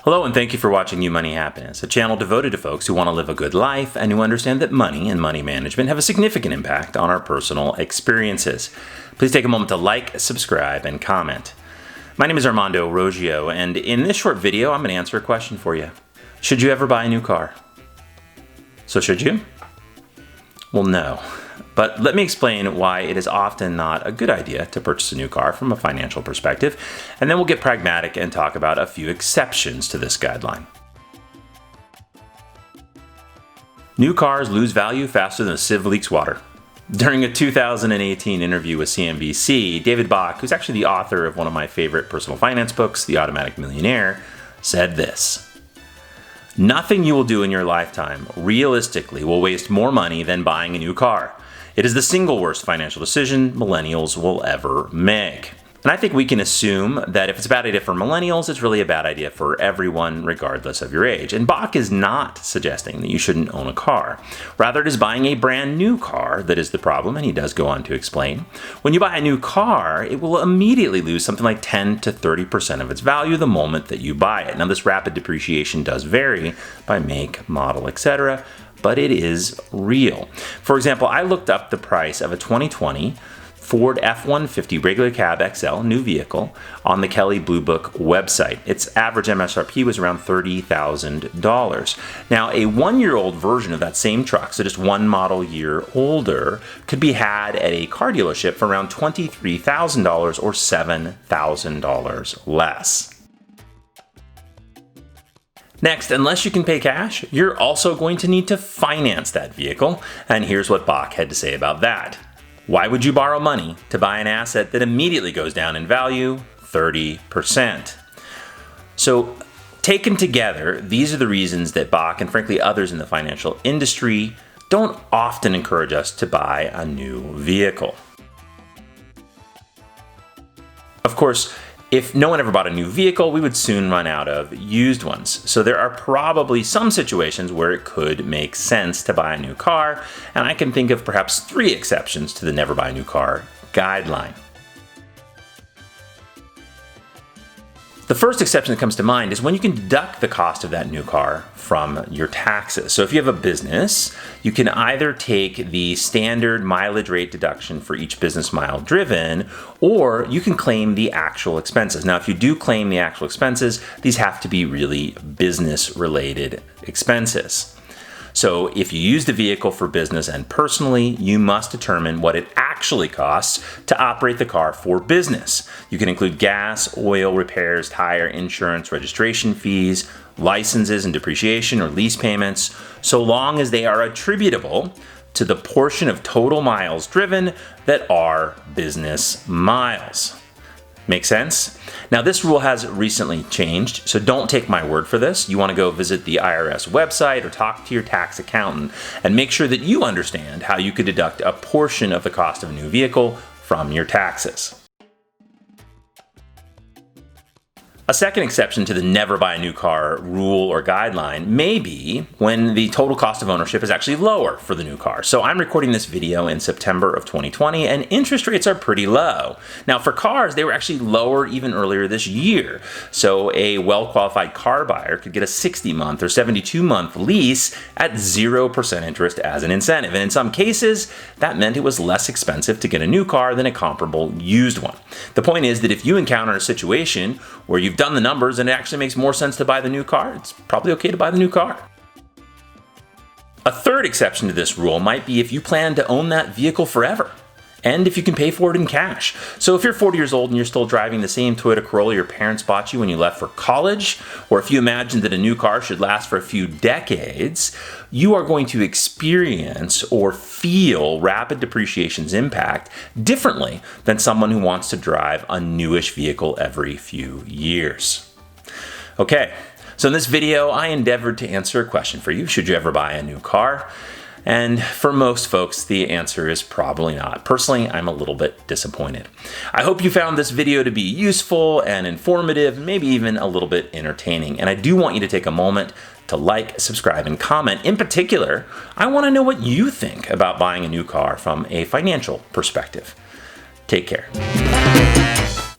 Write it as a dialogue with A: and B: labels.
A: Hello and thank you for watching You Money Happiness, a channel devoted to folks who want to live a good life and who understand that money and money management have a significant impact on our personal experiences. Please take a moment to like, subscribe, and comment. My name is Armando Roggio, and in this short video, I'm going to answer a question for you. Should you ever buy a new car? So should you? Well, no. But let me explain why it is often not a good idea to purchase a new car from a financial perspective, and then we'll get pragmatic and talk about a few exceptions to this guideline. New cars lose value faster than a sieve leaks water. During a 2018 interview with CNBC, David Bach, who's actually the author of one of my favorite personal finance books, The Automatic Millionaire, said this: "Nothing you will do in your lifetime realistically will waste more money than buying a new car. It is the single worst financial decision millennials will ever make." And I think we can assume that if it's a bad idea for millennials, it's really a bad idea for everyone, regardless of your age. And Bach is not suggesting that you shouldn't own a car. Rather, it is buying a brand new car that is the problem, and he does go on to explain. When you buy a new car, it will immediately lose something like 10 to 30% of its value the moment that you buy it. Now, this rapid depreciation does vary by make, model, etc., but it is real. For example, I looked up the price of a 2020 Ford F-150 regular cab XL new vehicle on the Kelley Blue Book website. Its average MSRP was around $30,000. Now, a one-year-old version of that same truck, so just one model year older, could be had at a car dealership for around $23,000 or $7,000 less. Next, unless you can pay cash, you're also going to need to finance that vehicle, and here's what Bach had to say about that. Why would you borrow money to buy an asset that immediately goes down in value 30%? So, taken together, these are the reasons that Bach and frankly others in the financial industry don't often encourage us to buy a new vehicle. Of course, if no one ever bought a new vehicle, we would soon run out of used ones. So there are probably some situations where it could make sense to buy a new car, and I can think of perhaps 3 exceptions to the never buy a new car guideline. The first exception that comes to mind is when you can deduct the cost of that new car from your taxes. So if you have a business, you can either take the standard mileage rate deduction for each business mile driven, or you can claim the actual expenses. Now, if you do claim the actual expenses, these have to be really business-related expenses. So if you use the vehicle for business and personally, you must determine what it actually costs to operate the car for business. You can include gas, oil, repairs, tire, insurance, registration fees, licenses and depreciation or lease payments, so long as they are attributable to the portion of total miles driven that are business miles. Make sense? Now, this rule has recently changed, so don't take my word for this. You want to go visit the IRS website or talk to your tax accountant and make sure that you understand how you could deduct a portion of the cost of a new vehicle from your taxes. A second exception to the never buy a new car rule or guideline may be when the total cost of ownership is actually lower for the new car. So I'm recording this video in September of 2020 and interest rates are pretty low. Now for cars, they were actually lower even earlier this year. So a well-qualified car buyer could get a 60-month or 72-month lease at 0% interest as an incentive. And in some cases, that meant it was less expensive to get a new car than a comparable used one. The point is that if you encounter a situation where you've done the numbers and it actually makes more sense to buy the new car, it's probably okay to buy the new car. A third exception to this rule might be if you plan to own that vehicle forever and if you can pay for it in cash. So if you're 40 years old and you're still driving the same Toyota Corolla your parents bought you when you left for college, or if you imagine that a new car should last for a few decades, you are going to experience or feel rapid depreciation's impact differently than someone who wants to drive a newish vehicle every few years. Okay, so in this video, I endeavored to answer a question for you. Should you ever buy a new car? And for most folks, the answer is probably not. Personally, I'm a little bit disappointed. I hope you found this video to be useful and informative, maybe even a little bit entertaining. And I do want you to take a moment to like, subscribe, and comment. In particular, I want to know what you think about buying a new car from a financial perspective. Take care.